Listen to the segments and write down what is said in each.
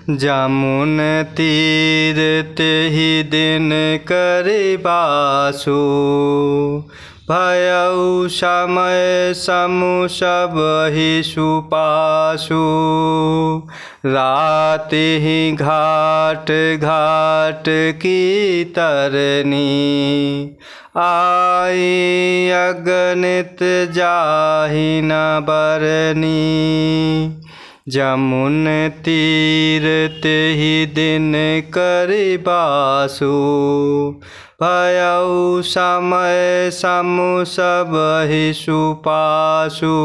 जमुन तीर तेहि दिन करि बासु। भयउ समय समु सबहि सुपासु। रातिहि घाट घाट की तरनी। आई अगणित जाहि न बरनी। जमुन तीर तेहि दिन करि बासु। भयउ समय समु सबहि सुपासु।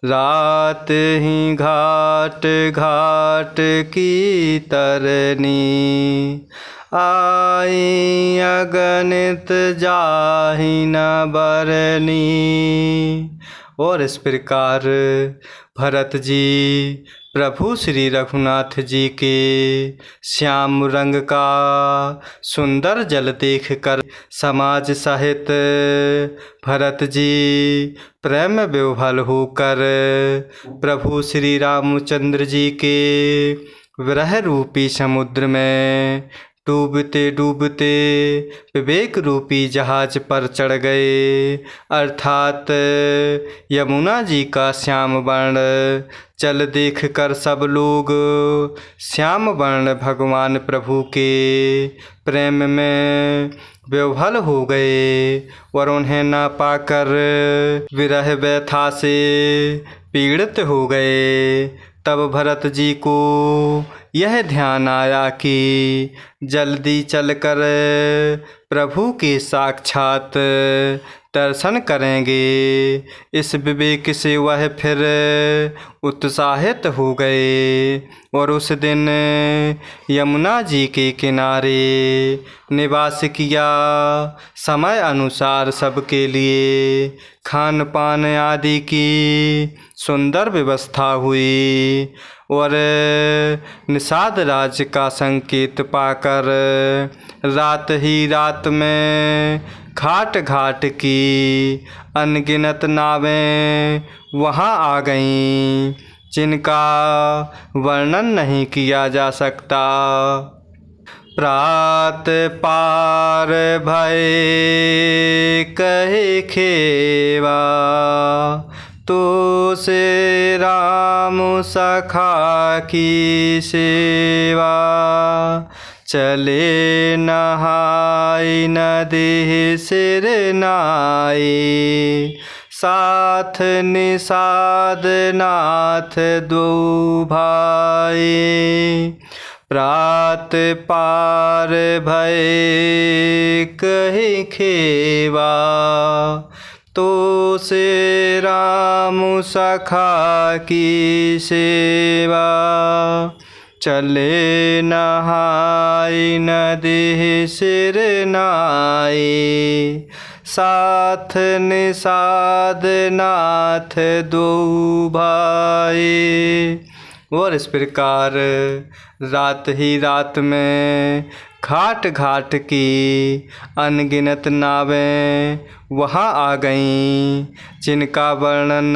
रातिहि घाट घाट की तरनी। आई अगणित जाहि न बरनी। और इस प्रकार भरत जी प्रभु श्री रघुनाथ जी के श्याम रंग का सुंदर जल देखकर समाज सहित भरत जी प्रेम विह्वल होकर प्रभु श्री रामचंद्र जी के विरह रूपी समुद्र में डूबते डूबते विवेक रूपी जहाज पर चढ़ गए। अर्थात यमुना जी का श्याम वर्ण जल देखकर सब लोग श्याम वर्ण भगवान प्रभु के प्रेम में विह्वल हो गए और उन्हें न पाकर विरह व्यथा से पीड़ित हो गए। तब भरत जी को यह ध्यान आया कि जल्दी चलकर प्रभु के साक्षात दर्शन करेंगे। इस विवेक से वह फिर उत्साहित हो गए और उस दिन यमुना जी के किनारे निवास किया। समय अनुसार सबके लिए खान पान आदि की सुंदर व्यवस्था हुई और निषाद राज का संकेत पाकर रात ही रात में घाट घाट की अनगिनत नावें वहाँ आ गईं, जिनका वर्णन नहीं किया जा सकता। प्रात पार भय कहे खेवा। तो से राम सखा की सेवा। चले नहाय नदी सिर नाई। साथ निषाद नाथ दो भाई। प्रात पार भय कहि खेवा। तो से राम सखा की सेवा। चले नहाय नदी सिर नाई। साथ निषाद नाथ दो भाई। और इस प्रकार रात ही रात में घाट घाट की अनगिनत नावें वहाँ आ गईं, जिनका वर्णन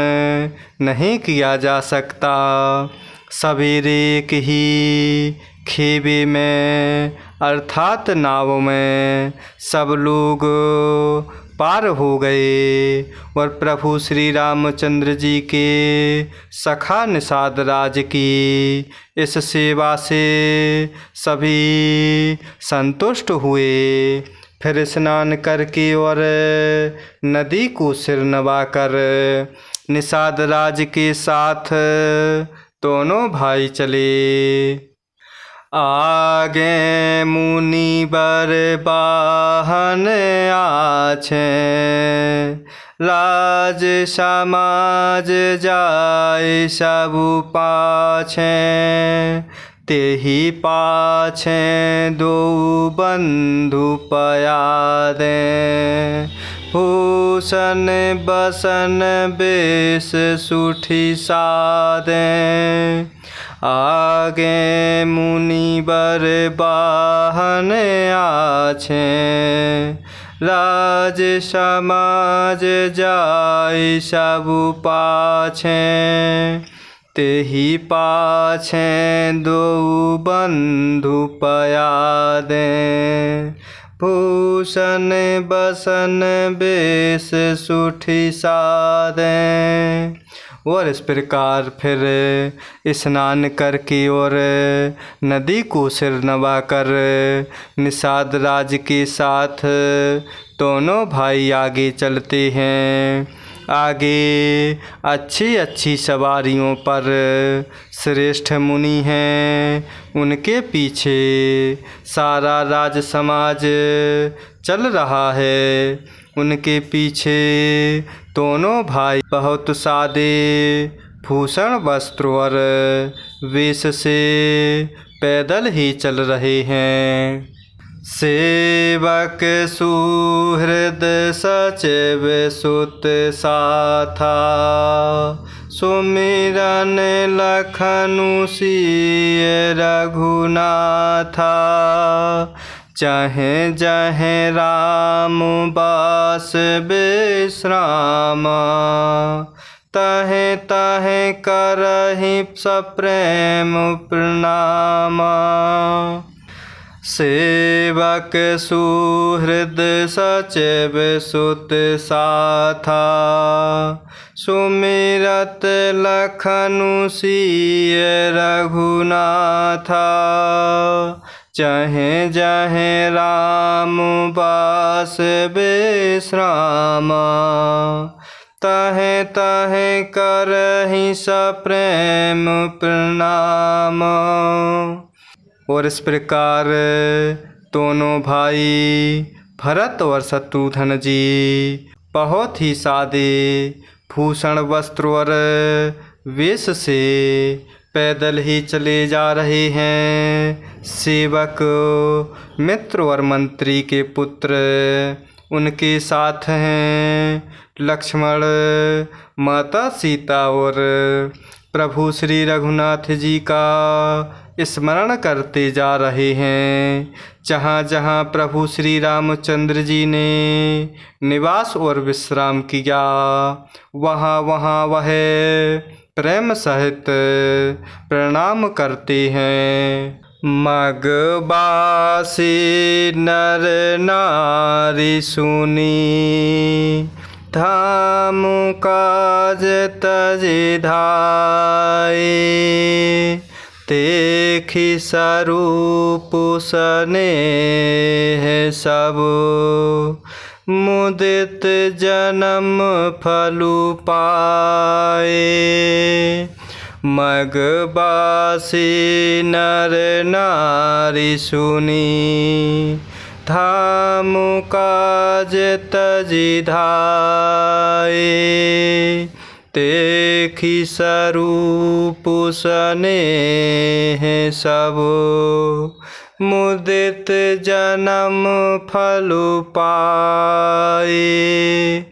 नहीं किया जा सकता। सवेरे एक ही खेवे में अर्थात नाव में सब लोग पार हो गए और प्रभु श्री रामचंद्र जी के सखा निषाद राज की इस सेवा से सभी संतुष्ट हुए। फिर स्नान करके और नदी को सिर नवाकर निषाद राज के साथ दोनों भाई चले। आगे मुनि बर बाहन आछे। राज समाज जाय सबु पाछे। तेहि पाछे दो बंधु पयादे। भूषण बसन बेश सुठी सादे। आगे मुनि बर बाहन आछे। राज समाज जाय सबु पाछे। तेहि पाछे दो बंधु पयादे। भूषण बसन बेश सुठी साधे। और इस प्रकार फिर स्नान करके और नदी को सिर नवाकर निषाद राज के साथ दोनों भाई आगे चलते हैं। आगे अच्छी अच्छी सवारियों पर श्रेष्ठ मुनि हैं, उनके पीछे सारा राज समाज चल रहा है। उनके पीछे दोनों भाई बहुत सादे भूषण वस्त्र और वेश से पैदल ही चल रहे हैं। सेवक सुहृद सचिव सुत साथा। सुमिरन लखनु सिय रघुनाथा। जहें जहें राम बास विश्राम। तहें तहें करहि सप्रेम प्रणाम। सेवक सुहृद सचिव सुत साथा। सुमिरत लखनु सिय रघुनाथा। जहें जहें राम बास विश्राम। तहें तहें करहि सप्रेम प्रणाम। और इस प्रकार दोनों भाई भरत और शत्रुघ्न जी बहुत ही सादे भूषण वस्त्र और वेश से पैदल ही चले जा रहे हैं। सेवक मित्र और मंत्री के पुत्र उनके साथ हैं। लक्ष्मण, माता सीता और प्रभु श्री रघुनाथ जी का स्मरण करते जा रहे हैं। जहाँ जहाँ प्रभु श्री रामचंद्र जी ने निवास और विश्राम किया, वहाँ वहाँ वह प्रेम सहित प्रणाम करते हैं। मगबासी नर नारी सुनी। धाम काज तजि धाये। देखि स्वरूप स्नेह सब। मुदित जन्म फलु पाए। मगबासी नर नारी सुनी। धाम काज तजि धाये। देखि स्वरूप स्नेह सब। मुदित जन्म फलु पाए।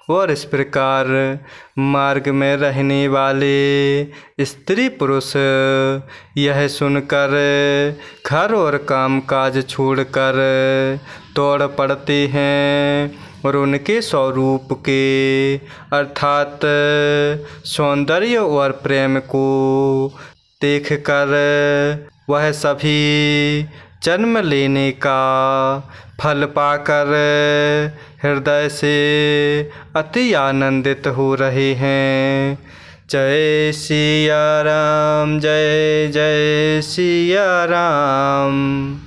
और इस प्रकार मार्ग में रहने वाले स्त्री पुरुष यह सुनकर घर और काम काज छोड़कर दौड़ पड़ते हैं और उनके स्वरूप के अर्थात सौंदर्य और प्रेम को देखकर वह सभी जन्म लेने का फल पाकर हृदय से अति आनंदित हो रहे हैं। जय सिया राम, जय जय सिया राम।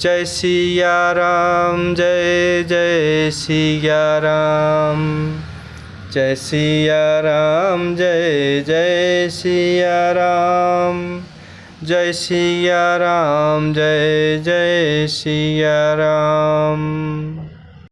जय सिया राम, जय जय सिया राम। जय सिया राम, जय जय सिया राम। जय सिया राम, जय जय सिया राम।